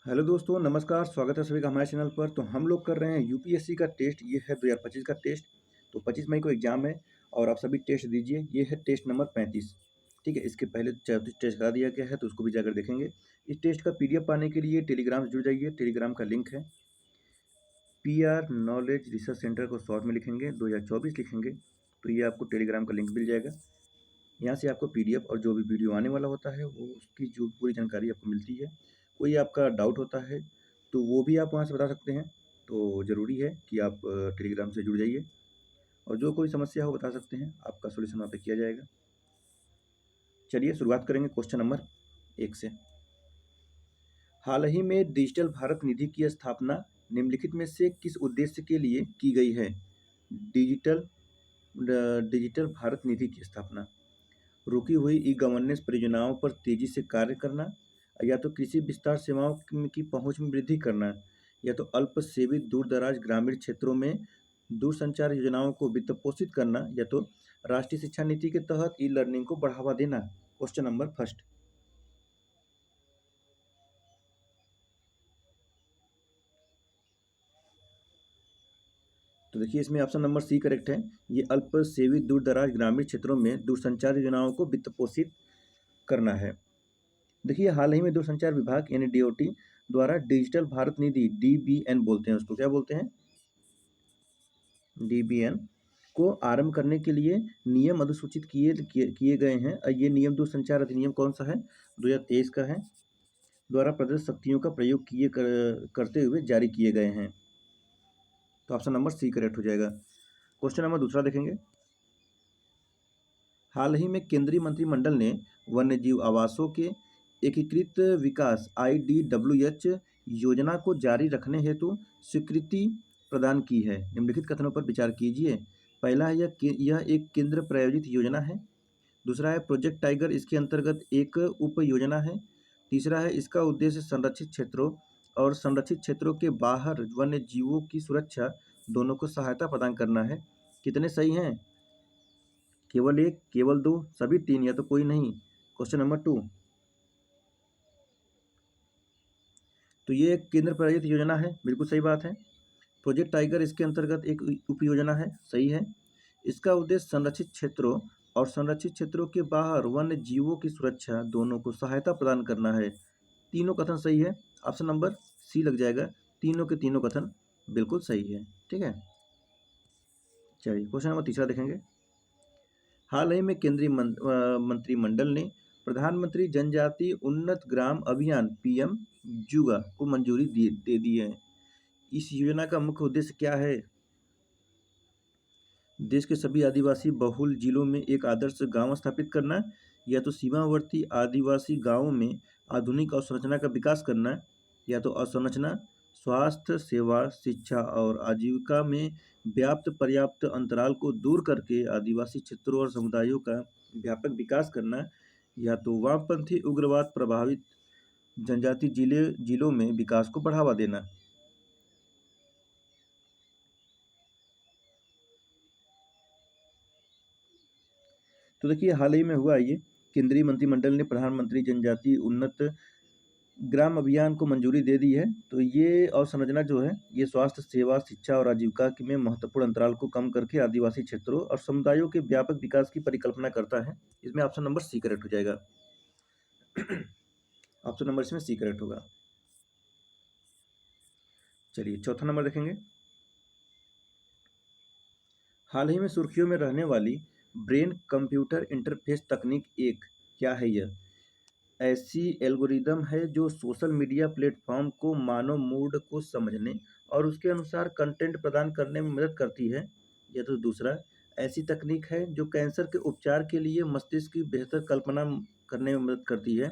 Hello दोस्तों, नमस्कार। स्वागत है सभी का हमारे चैनल पर। तो हम लोग कर रहे हैं यूपीएससी का टेस्ट। ये है 2025 का टेस्ट। तो 25 मई को एग्ज़ाम है और आप सभी टेस्ट दीजिए। ये है टेस्ट नंबर 35। ठीक है, इसके पहले 34 टेस्ट करा दिया गया है, तो उसको भी जाकर देखेंगे। इस टेस्ट का पीडीएफ पाने के लिए टेलीग्राम से जुड़ जाइए। टेलीग्राम का लिंक है PR नॉलेज रिसर्च सेंटर को शॉर्ट में लिखेंगे 2024 लिखेंगे, तो ये आपको टेलीग्राम का लिंक मिल जाएगा। यहाँ से आपको पीडीएफ और जो भी वीडियो आने वाला होता है वो उसकी जो पूरी जानकारी आपको मिलती है। कोई आपका डाउट होता है तो वो भी आप वहाँ से बता सकते हैं। तो ज़रूरी है कि आप टेलीग्राम से जुड़ जाइए और जो कोई समस्या हो बता सकते हैं, आपका सॉल्यूशन वहाँ पे किया जाएगा। चलिए शुरुआत करेंगे क्वेश्चन नंबर 1 से। हाल ही में डिजिटल भारत निधि की स्थापना निम्नलिखित में से किस उद्देश्य के लिए की गई है? डिजिटल डिजिटल भारत निधि की स्थापना रुकी हुई ई गवर्नेंस परियोजनाओं पर तेजी से कार्य करना, या तो कृषि विस्तार सेवाओं की पहुंच में वृद्धि करना, या तो अल्प सेवित दूर दराज ग्रामीण क्षेत्रों में दूरसंचार योजनाओं को वित्त पोषित करना, या तो राष्ट्रीय शिक्षा नीति के तहत ई लर्निंग को बढ़ावा देना। Question number first. तो देखिए, इसमें ऑप्शन नंबर सी करेक्ट है। ये अल्प सेवित दूर दराज ग्रामीण क्षेत्रों में दूरसंचार योजनाओं को वित्त पोषित करना है। देखिए, हाल ही में दूरसंचार विभाग यानी DOT द्वारा डिजिटल भारत निधि DBN बोलते हैं उसको, क्या बोलते हैं? DBN को आरंभ करने के लिए नियम अधिसूचित किए किए किए गए हैं। ये नियम दूरसंचार अधिनियम कौन सा है? 2023 का है। द्वारा प्रदत्त शक्तियों का प्रयोग करते हुए जारी किए गए हैं। तो ऑप्शन नंबर सी करेक्ट हो जाएगा। क्वेश्चन नंबर दूसरा देखेंगे। हाल ही में केंद्रीय मंत्रिमंडल ने वन्यजीव आवासों के एकीकृत विकास IDWH योजना को जारी रखने हेतु स्वीकृति प्रदान की है। निम्नलिखित कथनों पर विचार कीजिए। पहला है, यह एक केंद्र प्रायोजित योजना है। दूसरा है, प्रोजेक्ट टाइगर इसके अंतर्गत एक उप योजना है। तीसरा है, इसका उद्देश्य संरक्षित क्षेत्रों और संरक्षित क्षेत्रों के बाहर वन्य जीवों की सुरक्षा दोनों को सहायता प्रदान करना है। कितने सही हैं? केवल एक, केवल दो, सभी तीन, या तो कोई नहीं? Question number 2। तो ये एक केंद्र प्रायोजित योजना है, बिल्कुल सही बात है। प्रोजेक्ट टाइगर इसके अंतर्गत एक उप योजना है, सही है। इसका उद्देश्य संरक्षित क्षेत्रों और संरक्षित क्षेत्रों के बाहर वन्य जीवों की सुरक्षा दोनों को सहायता प्रदान करना है। तीनों कथन सही है। ऑप्शन नंबर सी लग जाएगा। तीनों के तीनों कथन बिल्कुल सही है। ठीक है, चलिए क्वेश्चन नंबर तीसरा देखेंगे। हाल ही में केंद्रीय मंत्रिमंडल ने प्रधानमंत्री जनजातीय उन्नत ग्राम अभियान PM जुगा को मंजूरी दे दी है। इस योजना का मुख्य उद्देश्य क्या है? देश के सभी आदिवासी बहुल जिलों में एक आदर्श गांव स्थापित करना, या तो सीमावर्ती आदिवासी गांवों में आधुनिक अवसंरचना का विकास करना, या तो अवसंरचना, स्वास्थ्य सेवा, शिक्षा और आजीविका में व्याप्त पर्याप्त अंतराल को दूर करके आदिवासी क्षेत्रों और समुदायों का व्यापक विकास करना, या तो वामपंथी उग्रवाद प्रभावित जनजाति जिलों में विकास को बढ़ावा देना। तो देखिए, हाल ही में हुआ ये, केंद्रीय मंत्रिमंडल ने प्रधानमंत्री जनजातीय उन्नत ग्राम अभियान को मंजूरी दे दी है। तो ये अवसंरचना जो है, ये स्वास्थ्य सेवा, शिक्षा और आजीविका में महत्वपूर्ण अंतराल को कम करके आदिवासी क्षेत्रों और समुदायों के व्यापक विकास की परिकल्पना करता है। इसमें ऑप्शन नंबर सी करेक्ट हो जाएगा। ऑप्शन नंबर इसमें सी करेक्ट होगा। चलिए चौथा नंबर देखेंगे। हाल ही में सुर्खियों में रहने वाली ब्रेन कंप्यूटर इंटरफेस तकनीक एक क्या है? यह ऐसी एल्गोरिदम है जो सोशल मीडिया प्लेटफॉर्म को मानव मूड को समझने और उसके अनुसार कंटेंट प्रदान करने में मदद करती है। या तो दूसरा, ऐसी तकनीक है जो कैंसर के उपचार के लिए मस्तिष्क की बेहतर कल्पना करने में मदद करती है।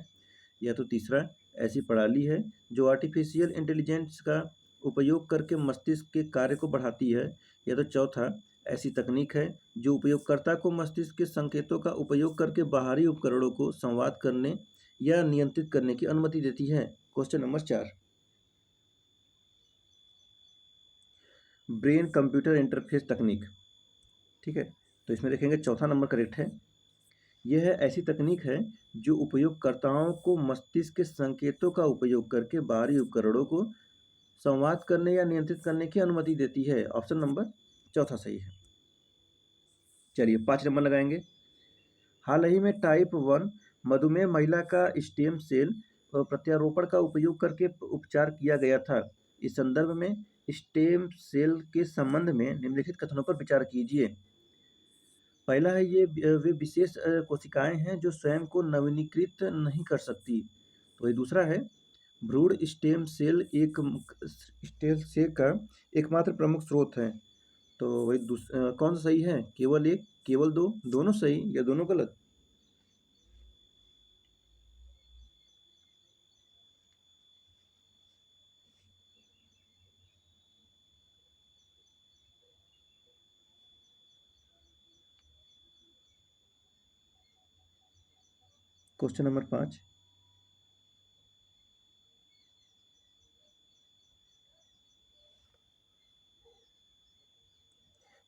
या तो तीसरा, ऐसी प्रणाली है जो आर्टिफिशियल इंटेलिजेंस का उपयोग करके मस्तिष्क के कार्य को बढ़ाती है। या तो चौथा, ऐसी तकनीक है जो उपयोगकर्ता को मस्तिष्क के संकेतों का उपयोग करके बाहरी उपकरणों को संवाद करने या नियंत्रित करने की अनुमति देती है। Question number 4। Brain computer interface तकनीक। ठीक है, तो इसमें देखेंगे चौथा नंबर करेक्ट है। यह ऐसी तकनीक है जो उपयोगकर्ताओं को मस्तिष्क के संकेतों का उपयोग करके बाहरी उपकरणों को संवाद करने या नियंत्रित करने की अनुमति देती है। ऑप्शन नंबर चौथा सही है। चलिए 5 नंबर लगाएंगे। हाल ही में टाइप 1 मधुमेह महिला का स्टेम सेल प्रत्यारोपण का उपयोग करके उपचार किया गया था। इस संदर्भ में स्टेम सेल के संबंध में निम्नलिखित कथनों पर विचार कीजिए। पहला है ये वे विशेष कोशिकाएं हैं जो स्वयं को नवीनीकृत नहीं कर सकती। तो ये दूसरा है भ्रूण स्टेम सेल स्टेम सेल का एकमात्र प्रमुख स्रोत है। तो वही कौन सा सही है? केवल एक, केवल दो, दोनों सही या दोनों गलत? Question number 5।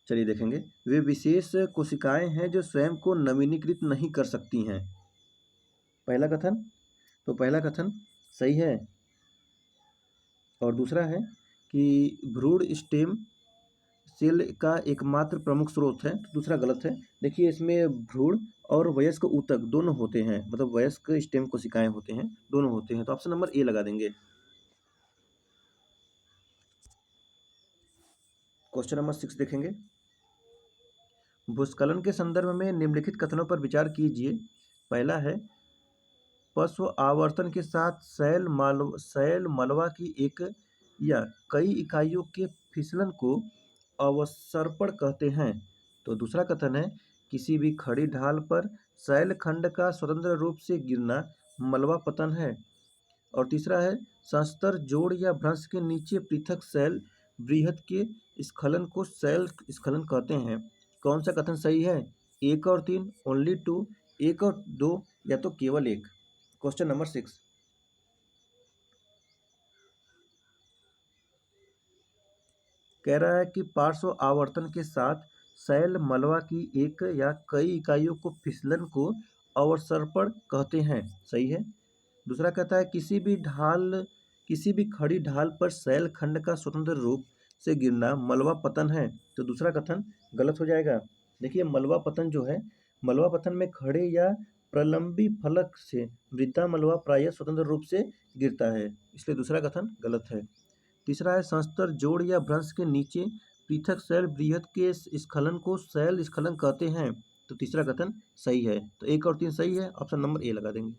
चलिए देखेंगे। वे विशेष कोशिकाएं हैं जो स्वयं को नवीनीकृत नहीं कर सकती हैं। पहला कथन, तो पहला कथन सही है। और दूसरा है कि भ्रूण स्टेम सेल का एकमात्र प्रमुख स्रोत है, तो दूसरा गलत है। देखिए इसमें भ्रूण और वयस्क ऊतक दोनों होते हैं, मतलब वयस्क स्टेम कोशिकाएं होते हैं, दोनों होते हैं। तो ऑप्शन नंबर ए लगा देंगे। क्वेश्चन नंबर 6 देखेंगे। भूस्खलन के संदर्भ में निम्नलिखित कथनों पर विचार कीजिए। पहला है पश्व आवर्तन के साथ शैल मलबा की एक या कई इकाइयों के फिसलन को अवसर्पण कहते हैं। तो दूसरा कथन है किसी भी खड़ी ढाल पर शैल खंड का स्वतंत्र रूप से गिरना मलबा पतन है। और तीसरा है संस्तर जोड़ या भ्रंश के नीचे पृथक शैल बृहद के स्खलन को शैल स्खलन कहते हैं। कौन सा कथन सही है? एक और तीन, ओनली टू, एक और दो, या तो केवल एक? Question number 6। कह रहा है कि पार्श्व आवर्तन के साथ शैल मलबा की एक या कई इकाइयों को फिसलन को अवसर्पण कहते हैं। सही है। दूसरा कहता है किसी भी खड़ी ढाल पर शैल खंड का स्वतंत्र रूप से गिरना मलबा पतन है। तो दूसरा कथन गलत हो जाएगा। देखिए मलबा पतन जो है, मलबा पतन में खड़े या प्रलंबी फलक से मृदा मलबा प्रायः स्वतंत्र रूप से गिरता है, इसलिए दूसरा कथन गलत है। तीसरा है संस्तर जोड़ या भ्रंश के नीचे पृथक शैल बृहद के स्खलन को शैल स्खलन कहते हैं। तो तीसरा कथन सही है। तो एक और तीन सही है, ऑप्शन नंबर ए लगा देंगे।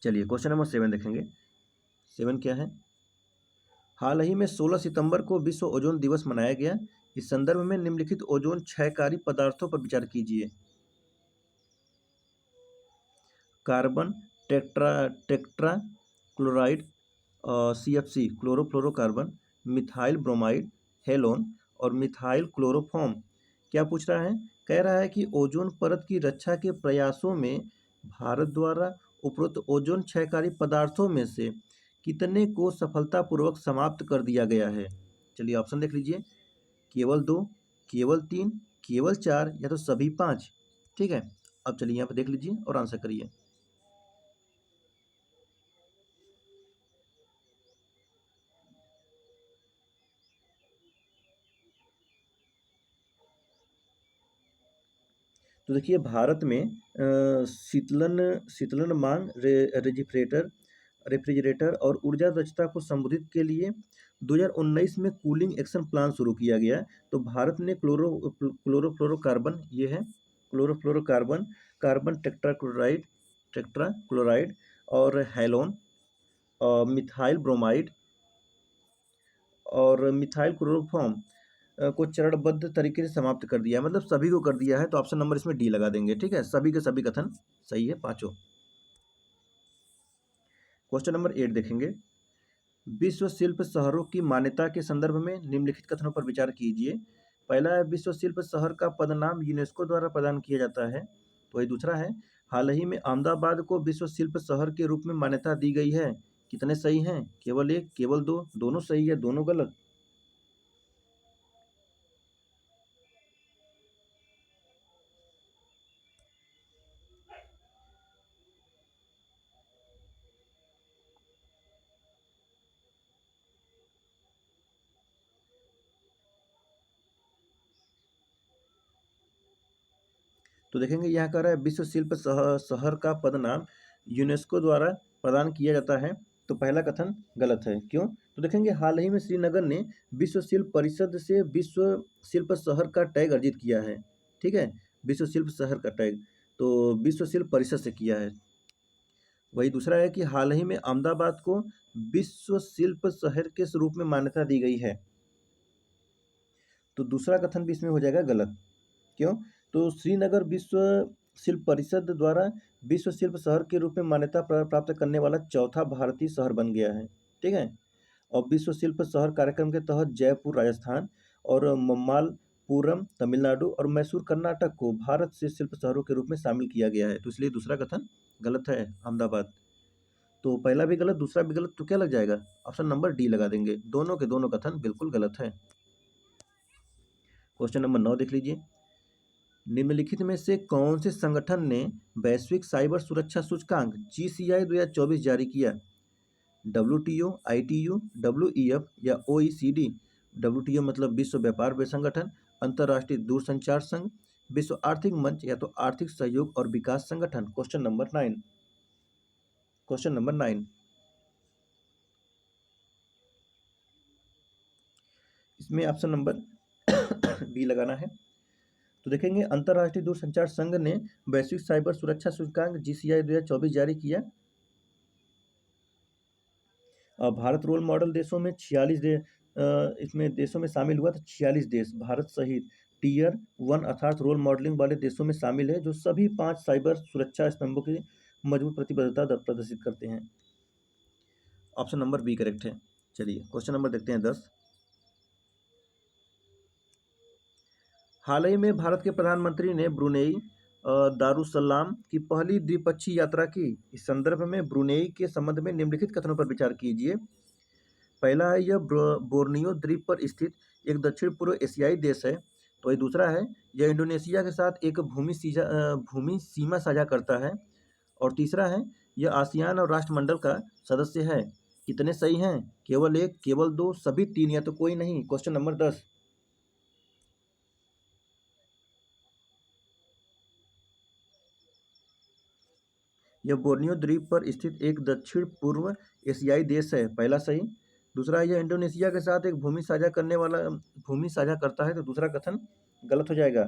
चलिए क्वेश्चन नंबर 7 देखेंगे। 7 क्या है? हाल ही में 16 सितंबर को विश्व ओजोन दिवस मनाया गया। इस संदर्भ में निम्नलिखित ओजोन क्षयकारी पदार्थों पर विचार कीजिए। Carbon tetrachloride, CFC chlorofluorocarbon, methyl bromide, halon और मिथाइल क्लोरोफॉर्म। क्या पूछ रहा है? कह रहा है कि ओजोन परत की रक्षा के प्रयासों में भारत द्वारा उपरोक्त ओजोन क्षयकारी पदार्थों में से कितने को सफलतापूर्वक समाप्त कर दिया गया है? चलिए ऑप्शन देख लीजिए। केवल दो, केवल तीन, केवल चार, या तो सभी पाँच। ठीक है, अब चलिए यहाँ पर देख लीजिए और आंसर करिए। तो देखिए भारत में शीतलन मांग रेफ्रिजरेटर और ऊर्जा दक्षता को संबोधित के लिए 2019 में कूलिंग एक्शन प्लान शुरू किया गया। तो भारत ने क्लोरोफ्लोरोकार्बन, ये है क्लोरोफ्लोरोकार्बन, कार्बन टेट्राक्लोराइड और हैलोन और मिथाइल ब्रोमाइड और मिथाइल क्लोरोफॉर्म को चरणबद्ध तरीके से समाप्त कर दिया है, मतलब सभी को कर दिया है। तो ऑप्शन नंबर इसमें डी लगा देंगे। ठीक है, सभी के सभी कथन सही है, पांचों। क्वेश्चन नंबर 8 देखेंगे। विश्व शिल्प शहरों की मान्यता के संदर्भ में निम्नलिखित कथनों पर विचार कीजिए। पहला है विश्व शिल्प शहर का पदनाम यूनेस्को द्वारा प्रदान किया जाता है। तो वही दूसरा है हाल ही में अहमदाबाद को विश्व शिल्प शहर के रूप में मान्यता दी गई है। कितने सही हैं? केवल एक, केवल दो, दोनों सही है, दोनों गलत? तो देखेंगे यहाँ कह रहा है विश्व शिल्प शहर का पदनाम यूनेस्को द्वारा प्रदान किया जाता है। तो पहला कथन गलत है। क्यों? तो देखेंगे हाल ही में श्रीनगर ने विश्व शिल्प परिषद से विश्व शिल्प शहर का टैग अर्जित किया है। ठीक है, विश्व शिल्प शहर का टैग तो विश्व शिल्प परिषद से किया है। वही दूसरा है कि हाल ही में अहमदाबाद को विश्व शिल्प शहर के रूप में मान्यता दी गई है। तो दूसरा कथन भी इसमें हो जाएगा गलत। क्यों? तो श्रीनगर विश्व शिल्प परिषद द्वारा विश्व शिल्प शहर के रूप में मान्यता प्राप्त करने वाला चौथा भारतीय शहर बन गया है। ठीक है, और विश्व शिल्प शहर कार्यक्रम के तहत जयपुर राजस्थान और मम्मालपुरम तमिलनाडु और मैसूर कर्नाटक को भारत से शिल्प शहरों के रूप में शामिल किया गया है। तो इसलिए दूसरा कथन गलत है, अहमदाबाद। तो पहला भी गलत, दूसरा भी गलत, तो क्या लग जाएगा? ऑप्शन नंबर डी लगा देंगे। दोनों के दोनों कथन बिल्कुल गलत है। क्वेश्चन नंबर 9 देख लीजिए। निम्नलिखित में से कौन से संगठन ने वैश्विक साइबर सुरक्षा सूचकांक GCI 2024 जारी किया? WTO, ITU, WEF या OECD? WTO मतलब विश्व व्यापार संगठन, अंतर्राष्ट्रीय दूरसंचार संघ, विश्व आर्थिक मंच या तो आर्थिक सहयोग और विकास संगठन। Question number 9। क्वेश्चन नंबर 9 इसमें ऑप्शन नंबर बी लगाना है। तो देखेंगे अंतर्राष्ट्रीय दूरसंचार संघ ने वैश्विक साइबर सुरक्षा सूचकांक GCI 2024 जारी किया। भारत रोल मॉडल देशों में 46 इसमें देशों में शामिल हुआ। तो 46 देश भारत सहित टीयर 1 अर्थात रोल मॉडलिंग वाले देशों में शामिल है, जो सभी 5 साइबर सुरक्षा स्तंभों की मजबूत प्रतिबद्धता प्रदर्शित करते हैं। ऑप्शन नंबर बी करेक्ट है। चलिए क्वेश्चन नंबर देखते हैं 10। हाल ही में भारत के प्रधानमंत्री ने ब्रुनेई दारुसलाम की पहली द्विपक्षीय यात्रा की। इस संदर्भ में ब्रुनेई के संबंध में निम्नलिखित कथनों पर विचार कीजिए। पहला है, यह बोर्नियो द्वीप पर स्थित एक दक्षिण पूर्व एशियाई देश है। तो ये दूसरा है, यह इंडोनेशिया के साथ एक भूमि सीमा साझा करता है। और तीसरा है, यह आसियान और राष्ट्रमंडल का सदस्य है। कितने सही हैं? केवल एक, केवल दो, सभी तीन या तो कोई नहीं। Question number 10। यह बोर्नियो द्वीप पर स्थित एक दक्षिण पूर्व एशियाई देश है। पहला सही। दूसरा, यह इंडोनेशिया के साथ एक भूमि साझा करता है। तो दूसरा कथन गलत हो जाएगा।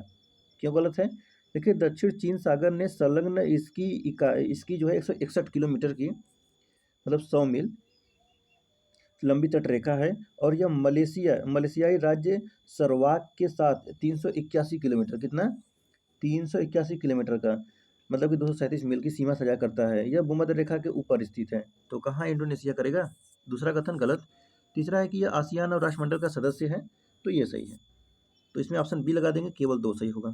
क्यों गलत है? देखिए, दक्षिण चीन सागर ने संलग्न इसकी जो है 161 किलोमीटर की मतलब 100 मील लंबी तटरेखा है। और यह मलेशियाई राज्य सरवाक के साथ 381 किलोमीटर, कितना? 381 किलोमीटर का मतलब कि 237 मील की सीमा साझा करता है। यह भूमध्य रेखा के ऊपर स्थित है। तो कहाँ इंडोनेशिया करेगा? दूसरा कथन गलत। तीसरा है कि यह आसियान और राष्ट्रमंडल का सदस्य है। तो ये सही है। तो इसमें ऑप्शन बी लगा देंगे, केवल 2 सही होगा।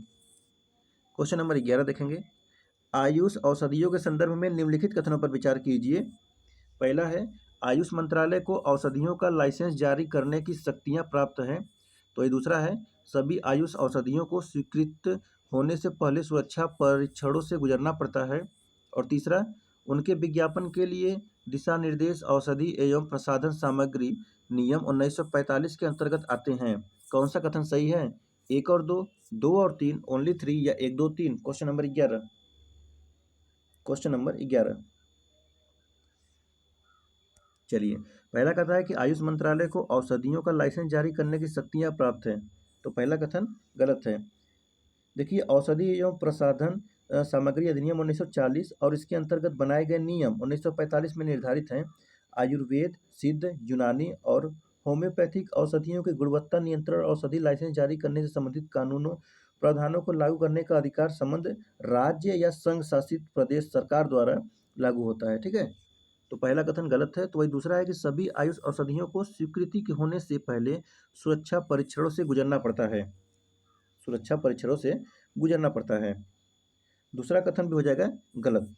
क्वेश्चन नंबर 11 देखेंगे। आयुष औषधियों के संदर्भ में निम्नलिखित कथनों पर विचार कीजिए। पहला है, आयुष मंत्रालय को औषधियों का लाइसेंस जारी करने की शक्तियां प्राप्त हैं। तो ये दूसरा है, सभी आयुष औषधियों को स्वीकृत होने से पहले सुरक्षा परीक्षणों से गुजरना पड़ता है। और तीसरा, उनके विज्ञापन के लिए दिशा निर्देश औषधि एवं प्रसाधन सामग्री नियम 1945 के अंतर्गत आते हैं। कौन सा कथन सही है? 1 और 2, 2 और 3, ओनली 3 या 1, 2, 3? Question number 11। Question number 11। चलिए, पहला कहता है कि आयुष मंत्रालय को औषधियों का लाइसेंस जारी करने की शक्तियां प्राप्त हैं। तो पहला कथन गलत है। देखिए, औषधि एवं प्रसाधन सामग्री अधिनियम 1940 और इसके अंतर्गत बनाए गए नियम 1945 में निर्धारित हैं। आयुर्वेद, सिद्ध, यूनानी और होम्योपैथिक औषधियों की गुणवत्ता नियंत्रण औषधि लाइसेंस जारी करने से संबंधित कानूनों प्रावधानों को लागू करने का अधिकार संबंध राज्य या संघ शासित प्रदेश सरकार द्वारा लागू होता है। ठीक है, तो पहला कथन गलत है। तो वही दूसरा है कि सभी आयुष औषधियों को स्वीकृति के होने से पहले सुरक्षा परीक्षणों से गुजरना पड़ता है। सुरक्षा परीक्षणों से गुजरना पड़ता है। दूसरा कथन भी हो जाएगा गलत।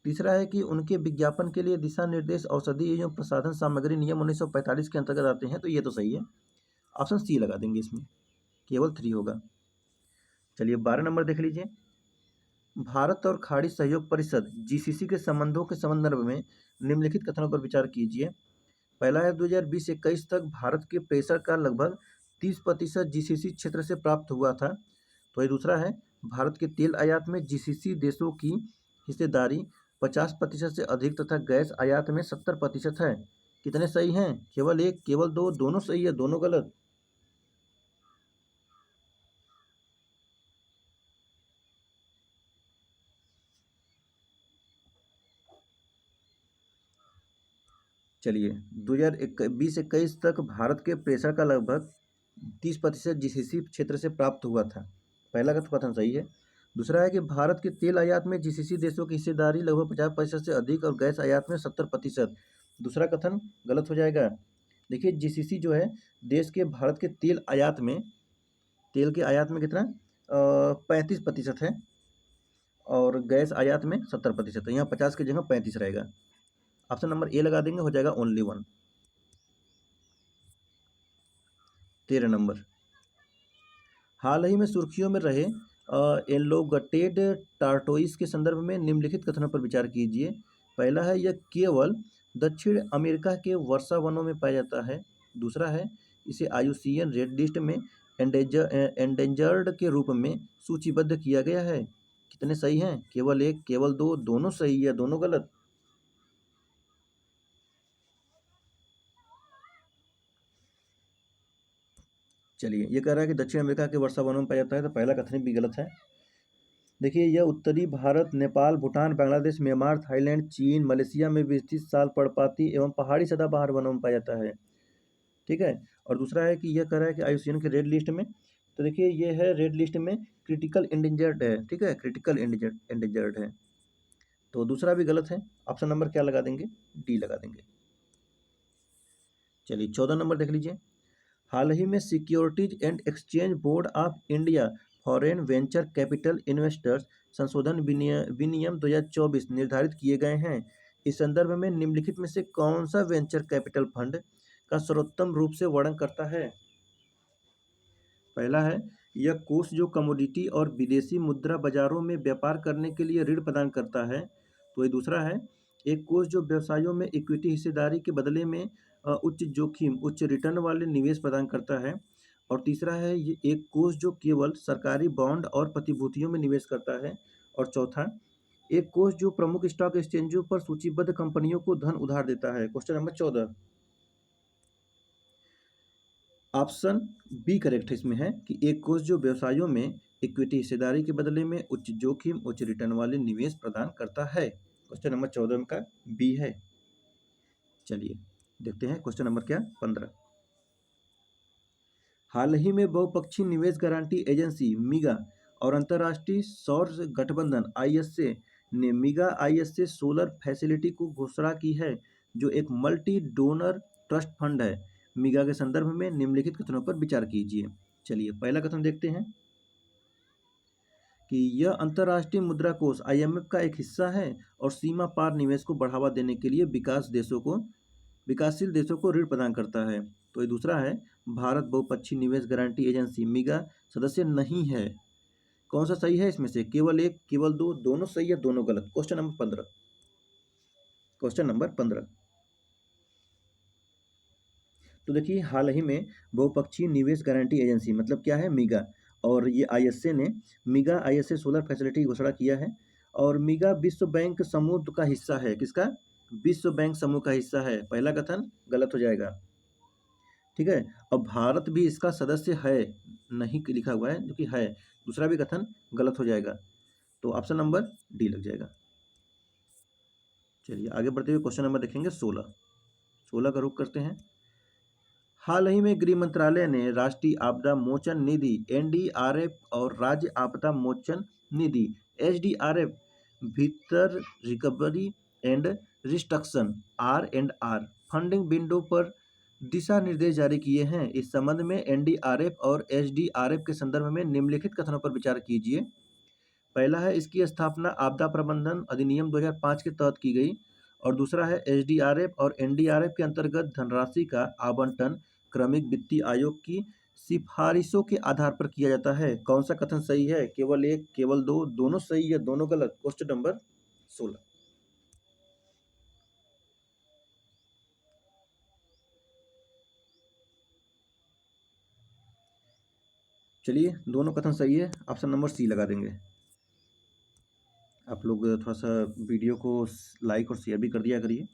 तीसरा है कि उनके विज्ञापन के लिए दिशा निर्देश औषधि एवं प्रसाधन सामग्री नियम 1945 के अंतर्गत आते हैं। तो ये तो सही है। ऑप्शन सी लगा देंगे, इसमें केवल 3 होगा। चलिए 12 नंबर देख लीजिए। भारत और खाड़ी सहयोग परिषद GCC के संबंधों के संदर्भ में निम्नलिखित कथनों पर विचार कीजिए। पहला है, 2020-21 तक भारत के प्रेशर का लगभग 30% GCC क्षेत्र से प्राप्त हुआ था। तो ये दूसरा है, भारत के तेल आयात में जीसीसी देशों की हिस्सेदारी 50% से अधिक तथा गैस आयात में 70% है। कितने सही हैं? केवल एक, केवल दो, दोनों सही है, दोनों गलत। चलिए, 2020-21 तक भारत के प्रेशर का लगभग 30% जीसीसी क्षेत्र से प्राप्त हुआ था। पहला कथन सही है। दूसरा है कि भारत के तेल आयात में जीसीसी देशों की हिस्सेदारी लगभग 50% से अधिक और गैस आयात में 70%। दूसरा कथन गलत हो जाएगा। देखिए, जीसीसी जो है देश के भारत के तेल के आयात में कितना 35% है और गैस आयात में 70% है। यहाँ 50 की जगह 35 रहेगा। ऑप्शन नंबर ए लगा देंगे, हो जाएगा ओनली वन। 13 नंबर, हाल ही में सुर्खियों में रहे एलोगटेड टार्टोइस के संदर्भ में निम्नलिखित कथनों पर विचार कीजिए। पहला है, यह केवल दक्षिण अमेरिका के वर्षा वनों में पाया जाता है। दूसरा है, इसे IUCN रेड लिस्ट में एंडेंजर्ड के रूप में सूचीबद्ध किया गया है। कितने सही हैं? केवल एक, केवल दो, दोनों सही है, दोनों गलत। चलिए, ये कह रहा है कि दक्षिण अमेरिका के वर्षा वनों में पाया जाता है, तो पहला कथन भी गलत है। देखिए, यह उत्तरी भारत, नेपाल, भूटान, बांग्लादेश, म्यांमार, थाईलैंड, चीन, मलेशिया में विस्तृत साल पर्णपाती एवं पहाड़ी सदाबहार वनों में पाया जाता है। ठीक है। और दूसरा है कि यह कह रहा है कि IUCN के रेड लिस्ट में, तो देखिए ये है रेड लिस्ट में क्रिटिकल इंडेंजर्ड है। ठीक है, क्रिटिकल इंडेंजर्ड है, तो दूसरा भी गलत है। ऑप्शन नंबर क्या लगा देंगे? डी लगा देंगे। चलिए, 14 नंबर देख लीजिए। हाल ही में securities and exchange board of India foreign venture capital investors संशोधन विनियम 2024 निर्धारित किए गए हैं। इस संदर्भ में निम्नलिखित में से कौन सा वेंचर कैपिटल फंड का सर्वोत्तम रूप से वर्णन करता है? पहला है, यह कोष जो कमोडिटी और विदेशी मुद्रा बाजारों में व्यापार करने के लिए ऋण प्रदान करता है। तो ये दूसरा है, एक कोष जो व्यवसायों में इक्विटी हिस्सेदारी के बदले में उच्च जोखिम उच्च रिटर्न वाले निवेश प्रदान करता है। और तीसरा है, ये एक कोष जो केवल सरकारी बॉन्ड और प्रतिभूतियों में निवेश करता है। और चौथा, एक कोष जो प्रमुख स्टॉक एक्सचेंजों पर सूचीबद्ध कंपनियों को धन उधार देता है। Question number 14, option B correct है। इसमें है कि एक कोष जो व्यवसायों में इक्विटी हिस्सेदारी के बदले में उच्च जोखिम उच्च रिटर्न वाले निवेश प्रदान करता है। क्वेश्चन नंबर 14 का बी है। चलिए, देखते हैं क्वेश्चन नंबर क्या 15। हाल ही में बहुपक्षीय निवेश गारंटी एजेंसी मीगा और अंतर्राष्ट्रीय सौर गठबंधन ISA ने मीगा ISA सोलर फैसिलिटी को घोषणा की है, जो एक मल्टी डोनर ट्रस्ट फंड है। मीगा के संदर्भ में निम्नलिखित कथनों पर विचार कीजिए। चलिए, पहला कथन देखते हैं कि यह अंतर्राष्ट्रीय मुद्रा कोष IMF का एक हिस्सा है और सीमा पार निवेश को बढ़ावा देने के लिए विकासशील देशों को ऋण प्रदान करता है। तो ये दूसरा है, भारत बहुपक्षीय निवेश गारंटी एजेंसी मीगा सदस्य नहीं है। कौन सा सही है इसमें से? केवल एक, केवल दो, दोनों सही है, दोनों गलत। Question number 15। क्वेश्चन नंबर 15, तो देखिए, हाल ही में बहुपक्षीय निवेश गारंटी एजेंसी मतलब क्या है? मीगा। और ये ISA ने मीगा ISA सोलर फैसिलिटी की घोषणा किया है। और मीगा विश्व बैंक समूह का हिस्सा है। किसका? विश्व बैंक समूह का हिस्सा है। पहला कथन गलत हो जाएगा। ठीक है। और भारत भी इसका सदस्य है, नहीं लिखा हुआ है जो कि है। दूसरा भी कथन गलत हो जाएगा, तो ऑप्शन नंबर डी लग जाएगा। चलिए, आगे बढ़ते हुए क्वेश्चन नंबर देखेंगे 16। 16 का रुख करते हैं। हाल ही में गृह मंत्रालय ने राष्ट्रीय आपदा मोचन निधि NDRF और राज्य आपदा मोचन निधि SDRF भीतर recovery and restriction R&R funding window पर दिशा निर्देश जारी किए हैं। इस संबंध में NDRF और SDRF के संदर्भ में निम्नलिखित कथनों पर विचार कीजिए। पहला है, इसकी स्थापना आपदा प्रबंधन अधिनियम 2005 के तहत की गई। और दूसरा है, SDRF और NDRF के अंतर्गत धनराशि का आवंटन क्रमिक वित्तीय आयोग की सिफारिशों के आधार पर किया जाता है। कौन सा कथन सही है? केवल एक, केवल दो, दोनों सही है, दोनों गलत। Question number 16। चलिए, दोनों कथन सही है, ऑप्शन नंबर सी लगा देंगे। आप लोग थोड़ा सा वीडियो को लाइक और शेयर भी कर दिया करिए।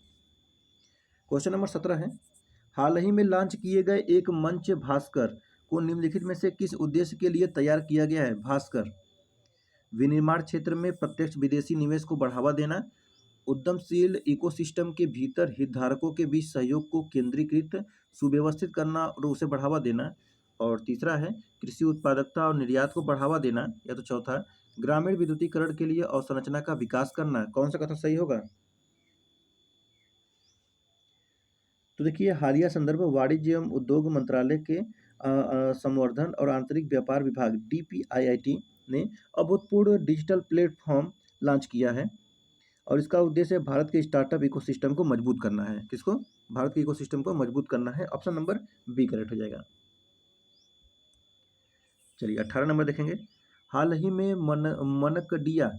क्वेश्चन नंबर 17 है, हाल ही में लॉन्च किए गए एक मंच भास्कर को निम्नलिखित में से किस उद्देश्य के लिए तैयार किया गया है? भास्कर विनिर्माण क्षेत्र में प्रत्यक्ष विदेशी निवेश को बढ़ावा देना, उद्यमशील इकोसिस्टम के भीतर हितधारकों के बीच सहयोग को केंद्रीकृत सुव्यवस्थित करना और उसे बढ़ावा देना, और तीसरा है कृषि उत्पादकता और निर्यात को बढ़ावा देना, या तो चौथा ग्रामीण विद्युतीकरण के लिए अवसंरचना का विकास करना। कौन सा कथन सही होगा? तो देखिए, हालिया संदर्भ वाणिज्य एवं उद्योग मंत्रालय के संवर्धन और आंतरिक व्यापार विभाग DPIIT ने अभूतपूर्व डिजिटल प्लेटफॉर्म लॉन्च किया है, और इसका उद्देश्य भारत के स्टार्टअप इकोसिस्टम को मजबूत करना है। किसको? भारत के इकोसिस्टम को मजबूत करना है। ऑप्शन नंबर बी करेक्ट हो जाएगा। चलिए, 18 नंबर देखेंगे, हाल ही में मनकीडिया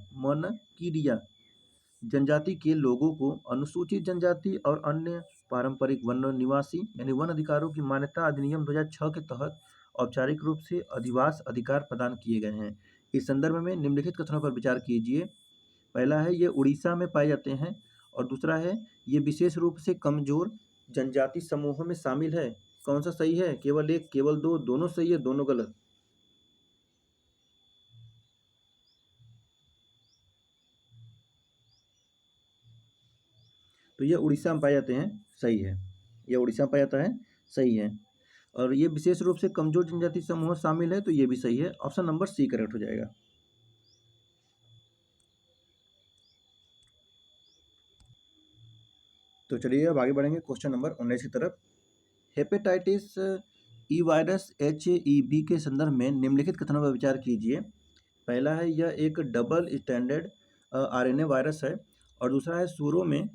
जनजाति के लोगों को अनुसूचित जनजाति और अन्य पारंपरिक वन निवासी यानी वन अधिकारों की मान्यता अधिनियम 2006 के तहत औपचारिक रूप से अधिवास अधिकार प्रदान किए गए हैं। इस संदर्भ में निम्नलिखित कथनों पर विचार कीजिए। पहला है, ये उड़ीसा में पाए जाते हैं, और दूसरा है, ये विशेष रूप से कमजोर जनजाति समूहों में शामिल है। कौन सा सही है? केवल एक, केवल दो, दोनों सही है, दोनों गलत? तो ये उड़ीसा में पाए जाते हैं, सही है। ये उड़ीसा में पाया जाता है, सही है। और ये विशेष रूप से कमजोर जनजाति समूह शामिल है, तो ये भी सही है। ऑप्शन नंबर सी करेक्ट हो जाएगा। तो चलिए, अब आगे बढ़ेंगे क्वेश्चन नंबर 19 की तरफ। हेपेटाइटिस ई वायरस HEV के संदर्भ में निम्नलिखित कथनों पर विचार कीजिए। पहला है, यह एक डबल स्टैंडर्ड RNA वायरस है, और दूसरा है, सूरों में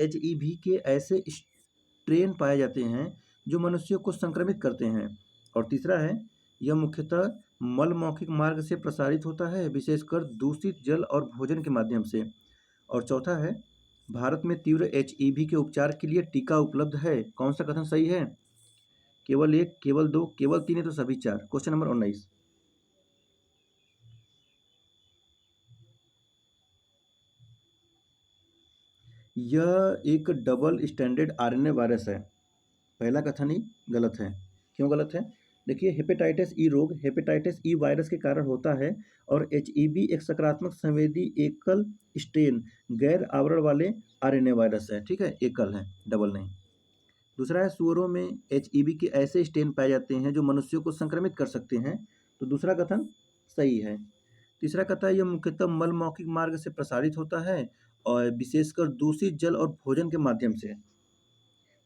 HEV के ऐसे स्ट्रेन पाए जाते हैं जो मनुष्यों को संक्रमित करते हैं, और तीसरा है, यह मुख्यतः मल मौखिक मार्ग से प्रसारित होता है, विशेषकर दूषित जल और भोजन के माध्यम से, और चौथा है, भारत में तीव्र HEV के उपचार के लिए टीका उपलब्ध है। कौन सा कथन सही है? केवल एक, केवल दो, केवल तीन है, तो सभी चार। क्वेश्चन नंबर 19, यह एक डबल स्टैंडर्ड RNA वायरस है। पहला कथन ही गलत है। क्यों गलत है? देखिए, हेपेटाइटिस ई रोग हेपेटाइटिस ई वायरस के कारण होता है, और HEV एक सकारात्मक संवेदी एकल स्ट्रेन गैर आवरण वाले RNA वायरस है। ठीक है, एकल है, डबल नहीं। दूसरा है, सुअरों में HEV के ऐसे स्ट्रेन पाए जाते हैं जो मनुष्यों को संक्रमित कर सकते हैं, तो दूसरा कथन सही है। तीसरा कथन, यह मुख्यतः मल मौखिक मार्ग से प्रसारित होता है, और विशेषकर दूषित जल और भोजन के माध्यम से,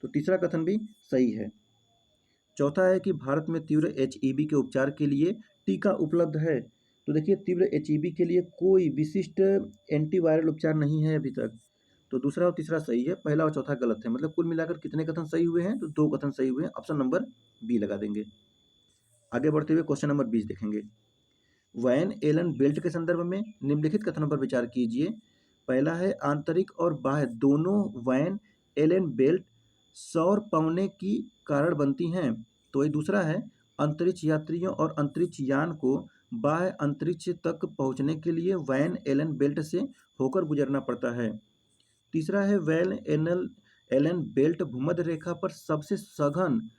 तो तीसरा कथन भी सही है। चौथा है कि भारत में तीव्र HEV के उपचार के लिए टीका उपलब्ध है। तो देखिए, तीव्र HEV के लिए कोई विशिष्ट एंटीवायरल उपचार नहीं है अभी तक। तो दूसरा और तीसरा सही है, पहला और चौथा गलत है। मतलब कुल मिलाकर कितने कथन सही हुए हैं? तो दो कथन सही हुए हैं। ऑप्शन नंबर बी लगा देंगे। आगे बढ़ते हुए क्वेश्चन नंबर 20 देखेंगे। वैन एलन बेल्ट के संदर्भ में निम्नलिखित कथनों पर विचार कीजिए। पहला है, आंतरिक और बाह्य दोनों वैन एलन बेल्ट सौर पवने की कारण बनती हैं। तो ये दूसरा है, अंतरिक्ष यात्रियों और अंतरिक्ष यान को बाह्य अंतरिक्ष तक पहुंचने के लिए वैन एलन बेल्ट से होकर गुजरना पड़ता है। तीसरा है, वैन एनल एलन बेल्ट भूमध्य रेखा पर सबसे सघन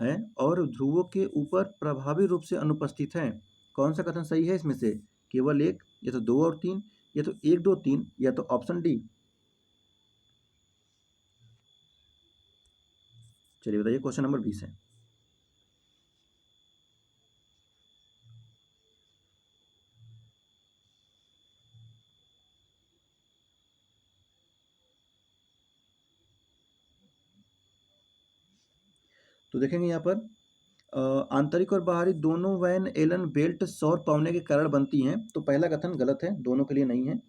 है और ध्रुवों के ऊपर प्रभावी रूप से अनुपस्थित है। कौन सा कथन सही है इसमें से? केवल एक, या तो दो और तीन, या तो एक, दो, तीन, या तो ऑप्शन डी। चलिए बताइए, क्वेश्चन नंबर 20 है। तो देखेंगे यहाँ पर, आंतरिक और बाहरी दोनों वैन एलन बेल्ट सौर पवने के कारण बनती हैं, तो पहला कथन गलत है, दोनों के लिए नहीं है।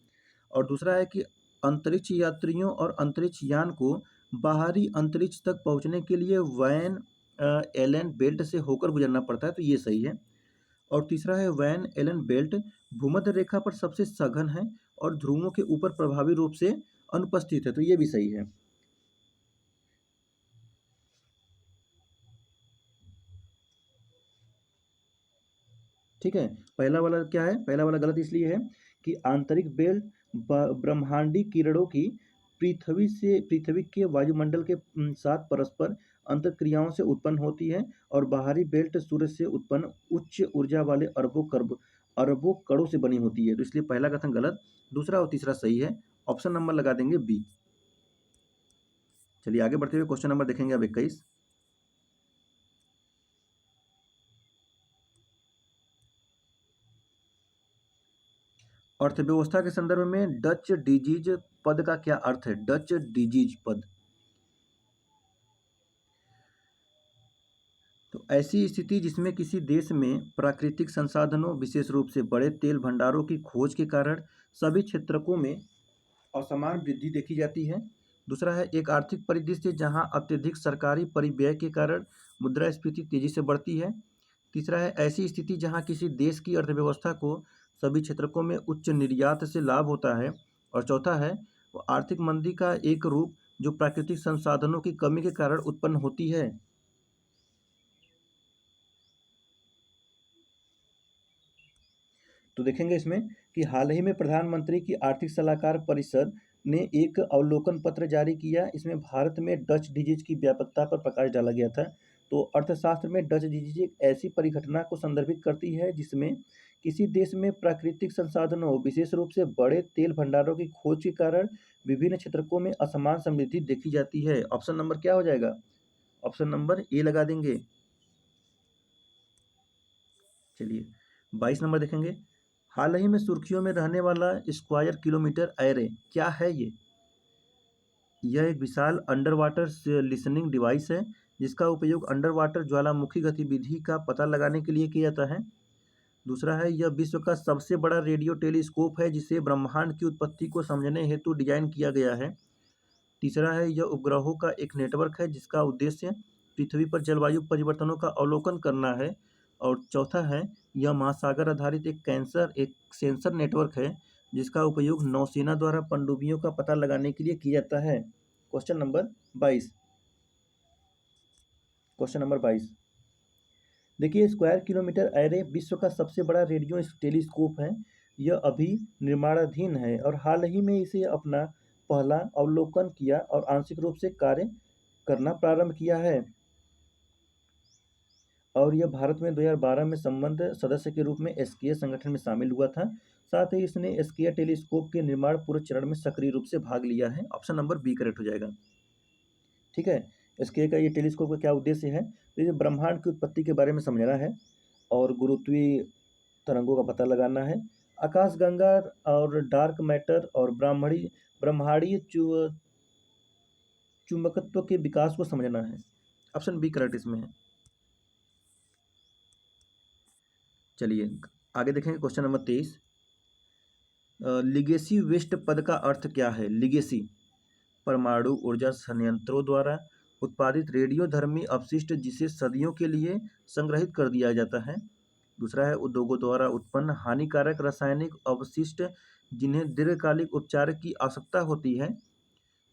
और दूसरा है कि अंतरिक्ष यात्रियों और अंतरिक्ष यान को बाहरी अंतरिक्ष तक पहुंचने के लिए वैन एलन बेल्ट से होकर गुजरना पड़ता है, तो ये सही है। और तीसरा है, वैन एलन बेल्ट भूमध्य रेखा पर सबसे सघन है और ध्रुवों के ऊपर प्रभावी रूप से अनुपस्थित है, तो ये भी सही है। ठीक है। पहला वाला क्या है, पहला वाला गलत इसलिए है कि आंतरिक बेल्ट ब्रह्मांडी किरणों की पृथ्वी के वायुमंडल के साथ परस्पर अंतर्क्रियाओं से उत्पन्न होती है, और बाहरी बेल्ट सूर्य से उत्पन्न उच्च ऊर्जा वाले अरबों कणों से बनी होती है। तो इसलिए पहला कथन गलत, दूसरा और तीसरा सही है। ऑप्शन नंबर लगा देंगे बी। चलिए आगे बढ़ते हुए क्वेश्चन नंबर देखेंगे अब 21। अर्थव्यवस्था के संदर्भ में डच डिजीज पद का क्या अर्थ है? डच डिजीज पद, तो ऐसी स्थिति जिसमें किसी देश में प्राकृतिक संसाधनों, विशेष रूप से बड़े तेल भंडारों की खोज के कारण सभी क्षेत्रकों में असमान वृद्धि देखी जाती है। दूसरा है एक आर्थिक परिदृश्य जहां अत्यधिक सरकारी परिव्यय के कारण मुद्रास्फीति तेजी से बढ़ती है। तीसरा है ऐसी स्थिति जहां किसी देश की अर्थव्यवस्था को सभी क्षेत्रकों में उच्च निर्यात से लाभ होता है। और चौथा है वो आर्थिक मंदी का एक रूप जो प्राकृतिक संसाधनों की कमी के कारण उत्पन्न होती है। तो देखेंगे इसमें कि हाल ही में प्रधानमंत्री की आर्थिक सलाहकार परिषद ने एक अवलोकन पत्र जारी किया। इसमें भारत में डच डिजीज की व्यापकता पर प्रकाश डाला गया था। तो अर्थशास्त्र में डच डिजीज एक ऐसी परिघटना को संदर्भित करती है जिसमें किसी देश में प्राकृतिक संसाधनों, विशेष रूप से बड़े तेल भंडारों की खोज के कारण विभिन्न क्षेत्रकों में असमान समृद्धि देखी जाती है। ऑप्शन नंबर क्या हो जाएगा? ऑप्शन नंबर ए लगा देंगे। चलिए 22 नंबर देखेंगे। हाल ही में सुर्खियों में रहने वाला स्क्वायर किलोमीटर एरे क्या है ये? यह एक विशाल अंडर वाटर लिसनिंग डिवाइस है जिसका उपयोग अंडर वाटर ज्वालामुखी गतिविधि का पता लगाने के लिए किया जाता है। दूसरा है यह विश्व का सबसे बड़ा रेडियो टेलीस्कोप है जिसे ब्रह्मांड की उत्पत्ति को समझने हेतु डिजाइन किया गया है। तीसरा है यह उपग्रहों का एक नेटवर्क है जिसका उद्देश्य पृथ्वी पर जलवायु परिवर्तनों का अवलोकन करना है। और चौथा है यह महासागर आधारित एक सेंसर नेटवर्क है जिसका उपयोग नौसेना द्वारा पनडुब्बियों का पता लगाने के लिए किया जाता है। Question number 22। क्वेश्चन नंबर 22 देखिए, स्क्वायर किलोमीटर एरे विश्व का सबसे बड़ा रेडियो टेलीस्कोप है। यह अभी निर्माणाधीन है और हाल ही में इसे अपना पहला अवलोकन किया और आंशिक रूप से कार्य करना प्रारंभ किया है। और यह भारत में 2012 में संबंध सदस्य के रूप में एसकेए संगठन में शामिल हुआ था। साथ ही इसने एसकेए टेलीस्कोप के निर्माण पूर्व चरण में सक्रिय रूप से भाग लिया है। ऑप्शन नंबर बी करेक्ट हो जाएगा। ठीक है। एसकेए का ये टेलीस्कोप का क्या उद्देश्य है? तो ये ब्रह्मांड की उत्पत्ति के बारे में समझना है और गुरुत्वीय तरंगों का पता लगाना है, आकाशगंगा और डार्क मैटर और ब्रह्मांडीय चुंबकत्व के विकास को समझना है। ऑप्शन बी करेक्ट इसमें है। चलिए आगे देखेंगे क्वेश्चन नंबर 23। लिगेसी वेस्ट पद का अर्थ क्या है? लिगेसी परमाणु ऊर्जा संयंत्रों द्वारा उत्पादित रेडियोधर्मी अपशिष्ट जिसे सदियों के लिए संग्रहित कर दिया जाता है। दूसरा है उद्योगों द्वारा उत्पन्न हानिकारक रासायनिक अवशिष्ट जिन्हें दीर्घकालिक उपचार की आवश्यकता होती है।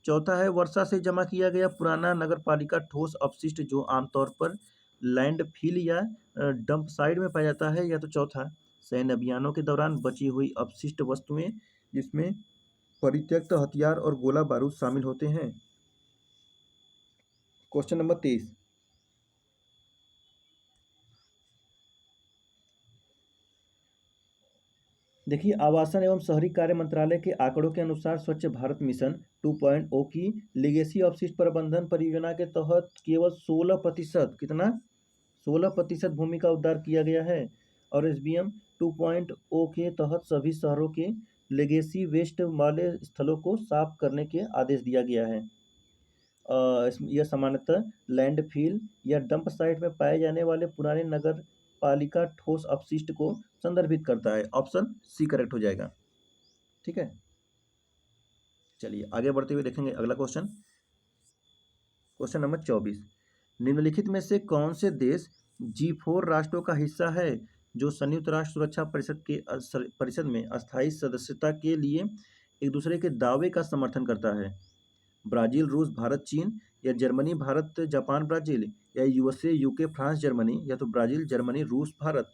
चौथा है वर्षा से जमा किया गया पुराना नगरपालिका ठोस अपशिष्ट जो आमतौर पर लैंडफिल या डंप साइट में पाया जाता है। या तो चौथा सैन्य अभियानों के दौरान बची हुई अपशिष्ट वस्तुएं जिसमें परित्यक्त हथियार और गोला बारूद शामिल होते हैं। Question number 23। देखिए, आवासन एवं शहरी कार्य मंत्रालय के आंकड़ों के अनुसार स्वच्छ भारत मिशन 2.0 की लीगेसी अपशिष्ट प्रबंधन परियोजना के तहत केवल 16% कितना 16% भूमि का उद्धार किया गया है। और एसबीएम 2.0 के तहत सभी शहरों के लेगेसी वेस्ट वाले स्थलों को साफ करने के आदेश दिया गया है। यह सामान्यतः लैंडफिल या डंप साइट में पाए जाने वाले पुराने नगर पालिका ठोस अपशिष्ट को संदर्भित करता है। ऑप्शन सी करेक्ट हो जाएगा। ठीक है। चलिए आगे बढ़ते हुए देखेंगे अगला क्वेश्चन। Question number 24। निम्नलिखित में से कौन से देश G4 राष्ट्रों का हिस्सा है जो संयुक्त राष्ट्र सुरक्षा परिषद में अस्थायी सदस्यता के लिए एक दूसरे के दावे का समर्थन करता है? ब्राजील, रूस, भारत, चीन, या जर्मनी, भारत, जापान, ब्राजील, या यूएसए, यूके, फ्रांस, जर्मनी, या तो ब्राजील, जर्मनी, रूस, भारत।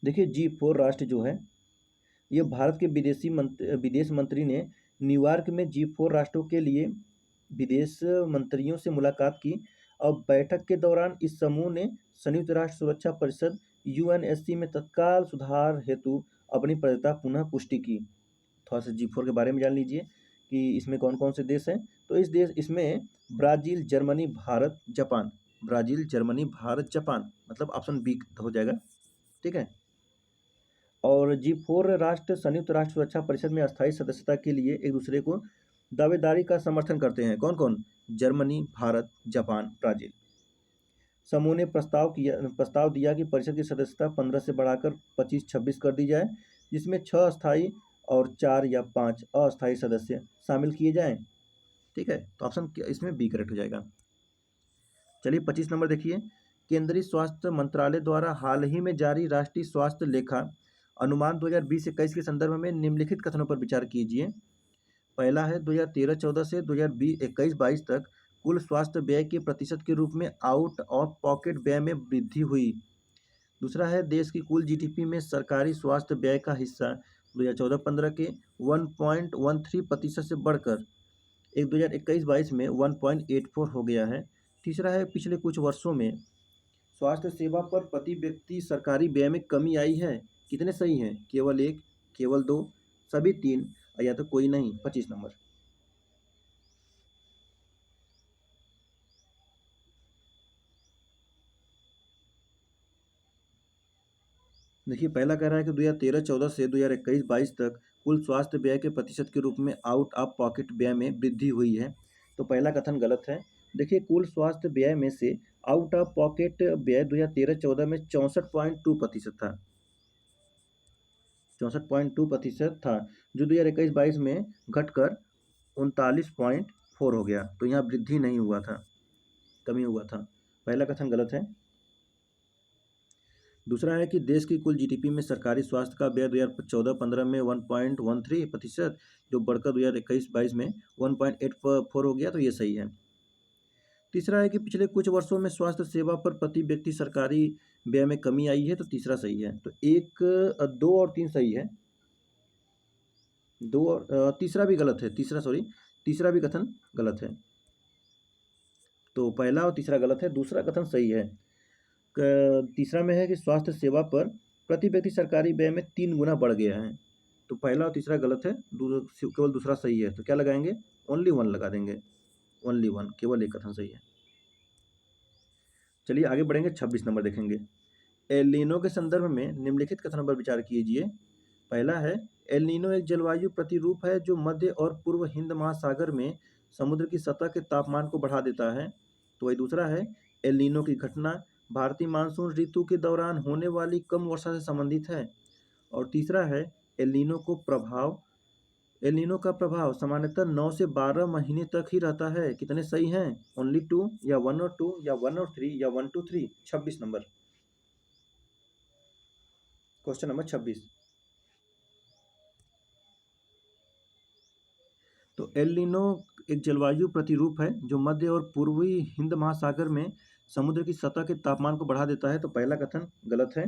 देखिए G4 राष्ट्र जो है, ये भारत के विदेश मंत्री ने न्यूयॉर्क में G4 राष्ट्रों के लिए विदेश मंत्रियों से मुलाकात की और बैठक के दौरान इस समूह ने संयुक्त राष्ट्र सुरक्षा परिषद यूएनएससी में तत्काल सुधार हेतु अपनी प्रतिबद्धता पुनः पुष्टि की। थोड़ा सा G4 के बारे में जान लीजिए कि इसमें कौन कौन से देश हैं। तो इसमें Brazil, Germany, Bharat, Japan, Brazil, Germany, Bharat, Japan, मतलब ऑप्शन बी हो जाएगा। ठीक है। और G4 राष्ट्र संयुक्त राष्ट्र सुरक्षा परिषद में अस्थायी सदस्यता के लिए एक दूसरे को दावेदारी का समर्थन करते हैं। कौन कौन? Germany, Bharat, Japan, Brazil. समूह ने प्रस्ताव दिया कि परिषद की सदस्यता 15 से बढ़ाकर 25-26 कर दी जाए, जिसमें 6 स्थायी और 4 या 5 अस्थायी सदस्य शामिल किए जाएं। ठीक है, तो ऑप्शन इसमें बी करेक्ट हो जाएगा। चलिए 25 नंबर देखिए। केंद्रीय स्वास्थ्य मंत्रालय द्वारा हाल ही में जारी राष्ट्रीय स्वास्थ्य लेखा अनुमान 2020-21 के संदर्भ में निम्नलिखित कथनों पर विचार कीजिए। पहला है 2013-14 से 2021-22 तक कुल स्वास्थ्य व्यय के प्रतिशत के रूप में आउट ऑफ पॉकेट व्यय में वृद्धि हुई। दूसरा है देश की कुल जीडीपी में सरकारी स्वास्थ्य व्यय का हिस्सा 2014-15 के 1.13% से बढ़कर 2021-22 में 1.84 हो गया है। तीसरा है पिछले कुछ वर्षों में स्वास्थ्य सेवा पर प्रति व्यक्ति सरकारी व्यय में कमी आई है। कितने सही हैं? केवल 1, केवल 2, सभी 3 या तो कोई नहीं। 25 नंबर देखिए, पहला कह रहा है कि 2013-14 से 2021-22 तक कुल स्वास्थ्य व्यय के प्रतिशत के रूप में आउट ऑफ पॉकेट व्यय में वृद्धि हुई है। तो पहला कथन गलत है। देखिए, कुल स्वास्थ्य व्यय में से आउट ऑफ पॉकेट व्यय 2013-14 में 64.2% था। 64.2% था, जो 2021-22 में घटकर 39.4 हो गया। तो यहाँ वृद्धि नहीं हुआ था, कमी हुआ था। पहला कथन गलत है। दूसरा है कि देश की कुल जीडीपी में सरकारी स्वास्थ्य का व्यय 2014-15 में 1.13%, जो बढ़कर 2021-22 में 1.84 हो गया। तो ये सही है। तीसरा है कि पिछले कुछ वर्षों में स्वास्थ्य सेवा पर प्रति व्यक्ति सरकारी व्यय में कमी आई है। तो तीसरा सही है। तो 2 और 3 सही है। 2 और तीसरा भी गलत है। तीसरा भी कथन गलत है। तो पहला और तीसरा गलत है, दूसरा कथन सही है। तीसरा में है कि स्वास्थ्य सेवा पर प्रति व्यक्ति सरकारी व्यय में 3 गुना बढ़ गया है। तो पहला और तीसरा गलत है, केवल दूसरा सही है। तो क्या लगाएंगे? ओनली 1 लगा देंगे। ओनली 1, केवल एक कथन सही है। चलिए आगे बढ़ेंगे। 26 नंबर देखेंगे। एल नीनो के संदर्भ में निम्नलिखित कथनों पर विचार कीजिए। पहला है एल नीनो एक जलवायु प्रतिरूप है जो मध्य और पूर्व हिंद महासागर में समुद्र की सतह के तापमान को बढ़ा देता है। तो वही दूसरा है एल नीनो की घटना भारतीय मानसून ऋतु के दौरान होने वाली कम वर्षा से संबंधित है। और तीसरा है एल नीनो का प्रभाव सामान्यतः 9 से 12 महीने तक ही रहता है। कितने सही हैं? ओनली 2 या 1 और 2 या 1 और 3 या 1 2 3। 26 नंबर, क्वेश्चन नंबर 26। तो एल नीनो एक जलवायु प्रतिरूप है जो मध्य और पूर्वी हिंद महासागर में समुद्र की सतह के तापमान को बढ़ा देता है। तो पहला कथन गलत है।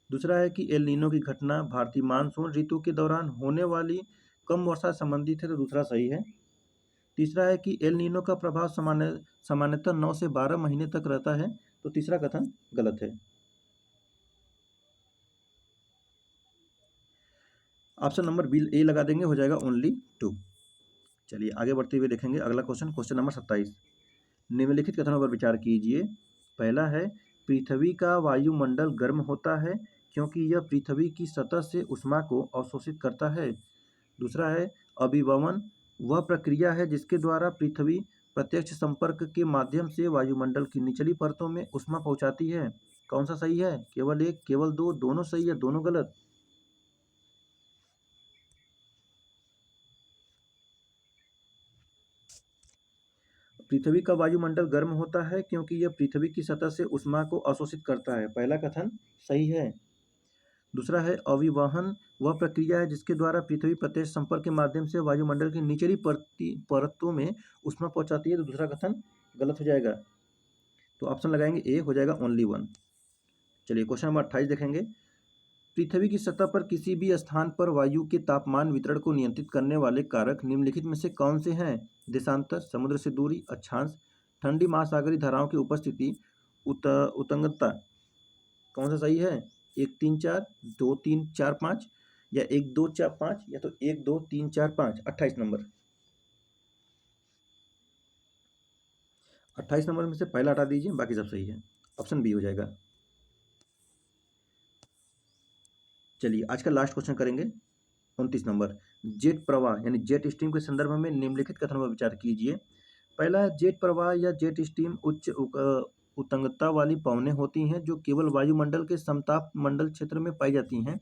दूसरा है कि एल नीनो की घटना भारतीय मानसून ऋतु के दौरान होने वाली कम वर्षा से संबंधित है। तो दूसरा सही है। तीसरा है कि एल नीनो का प्रभाव सामान्यतः 9 से 12 महीने तक रहता है। तो तीसरा कथन गलत है। ऑप्शन नंबर बी ए लगा देंगे, हो जाएगा ओनली 2। चलिए आगे बढ़ते हुए देखेंगे अगला क्वेश्चन नंबर 27। निम्नलिखित कथनों पर विचार कीजिए। पहला है पृथ्वी का वायुमंडल गर्म होता है क्योंकि यह पृथ्वी की सतह से ऊष्मा को अवशोषित करता है। दूसरा है अभिवमन वह प्रक्रिया है जिसके द्वारा पृथ्वी प्रत्यक्ष संपर्क के माध्यम से वायुमंडल की निचली परतों में ऊष्मा पहुंचाती है। कौन सा सही है? केवल 1, केवल 2, दोनों सही है, दोनों गलत। पृथ्वी का वायुमंडल गर्म होता है क्योंकि यह पृथ्वी की सतह से ऊष्मा को अवशोषित करता है। पहला कथन सही है। दूसरा है अभिवहन वह प्रक्रिया है जिसके द्वारा पृथ्वी प्रत्यक्ष संपर्क के माध्यम से वायुमंडल की निचली परतों में ऊष्मा पहुंचाती है। तो दूसरा कथन गलत हो जाएगा। तो ऑप्शन लगाएंगे ए, हो जाएगा ओनली 1। चलिए क्वेश्चन नंबर 28 देखेंगे। पृथ्वी की सतह पर किसी भी स्थान पर वायु के तापमान वितरण को नियंत्रित करने वाले कारक निम्नलिखित में से कौन से हैं? देशांतर, समुद्र से दूरी, अक्षांश, ठंडी महासागरीय धाराओं की उपस्थिति, उतंगता। कौन सा सही है? 1 3 4, 2 3 4 5 या 1 2 4 5 या तो 1 2 3 4 5। 28 नंबर, 28 नंबर में से पहला हटा दीजिए, बाकी सब सही है। ऑप्शन बी हो जाएगा। चलिए आज का लास्ट क्वेश्चन करेंगे 29 नंबर। जेट प्रवाह यानी जेट स्ट्रीम के संदर्भ में निम्नलिखित कथनों पर विचार कीजिए। पहला है, जेट प्रवाह या जेट स्ट्रीम उच्च उत्तंगता वाली पवनें होती हैं जो केवल वायुमंडल के समताप मंडल क्षेत्र में पाई जाती हैं।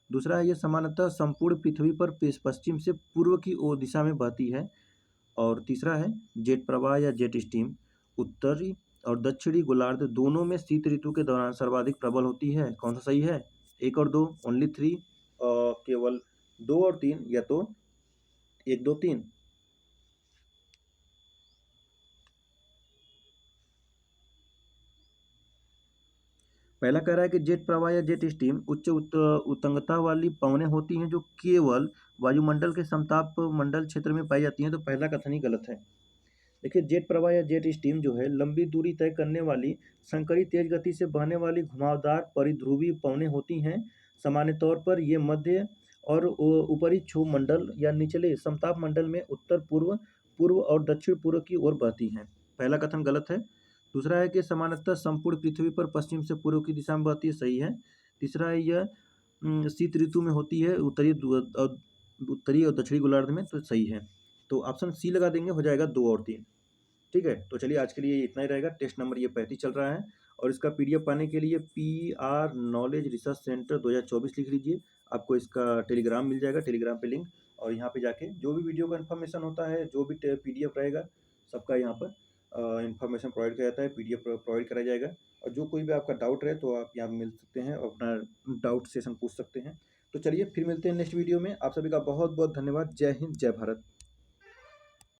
दूसरा है, यह सामान्यतः संपूर्ण पृथ्वी पर पश्चिम से पूर्व की ओर दिशा में बहती है। और तीसरा है, जेट प्रवाह या जेट स्ट्रीम उत्तरी और दक्षिणी गोलार्ध दोनों में शीत ऋतु के दौरान सर्वाधिक प्रबल होती है। कौन सा सही है? 1 और 2, ओनली 3, केवल 2 और 3 या तो 1 2 3। पहला कह रहा है कि जेट प्रवाह या जेट स्ट्रीम उच्च उत्तंगता वाली पवनें होती हैं जो केवल वायुमंडल के समताप मंडल क्षेत्र में पाई जाती हैं। तो पहला कथन ही गलत है। देखिए, जेट प्रवाह या जेट स्ट्रीम जो है लंबी दूरी तय करने वाली संकरी तेज गति से बहने वाली घुमावदार परिध्रुवीय पवनें होती हैं। सामान्य तौर पर ये मध्य और ऊपरी क्षोभ मंडल या निचले समताप मंडल में उत्तर पूर्व, पूर्व और दक्षिण पूर्व की ओर बहती हैं। पहला कथन गलत है। दूसरा है कि सामान्यतः संपूर्ण पृथ्वी पर पश्चिम से पूर्व की दिशा में बहती है, सही है। तीसरा है, यह शीत ऋतु में होती है उत्तरी और दक्षिणी गोलार्ध में, तो सही है। तो ऑप्शन सी लगा देंगे, हो जाएगा 2 और 3। ठीक है, तो चलिए आज के लिए इतना ही रहेगा। टेस्ट नंबर ये 35 चल रहा है और इसका पीडीएफ पाने के लिए PR नॉलेज रिसर्च सेंटर 2024 लिख लीजिए। आपको इसका टेलीग्राम मिल जाएगा, टेलीग्राम पे लिंक, और यहाँ पे जाके जो भी वीडियो का इन्फॉर्मेशन होता है, जो भी पीडीएफ रहेगा, सबका यहाँ पर इन्फॉर्मेशन प्रोवाइड किया जाता है, पीडीएफ प्रोवाइड कराया जाएगा। और जो कोई भी आपका डाउट रहे तो आप यहाँ मिल सकते हैं और अपना डाउट सेशन पूछ सकते हैं। तो चलिए फिर मिलते हैं नेक्स्ट वीडियो में। आप सभी का बहुत बहुत धन्यवाद। जय हिंद, जय भारत।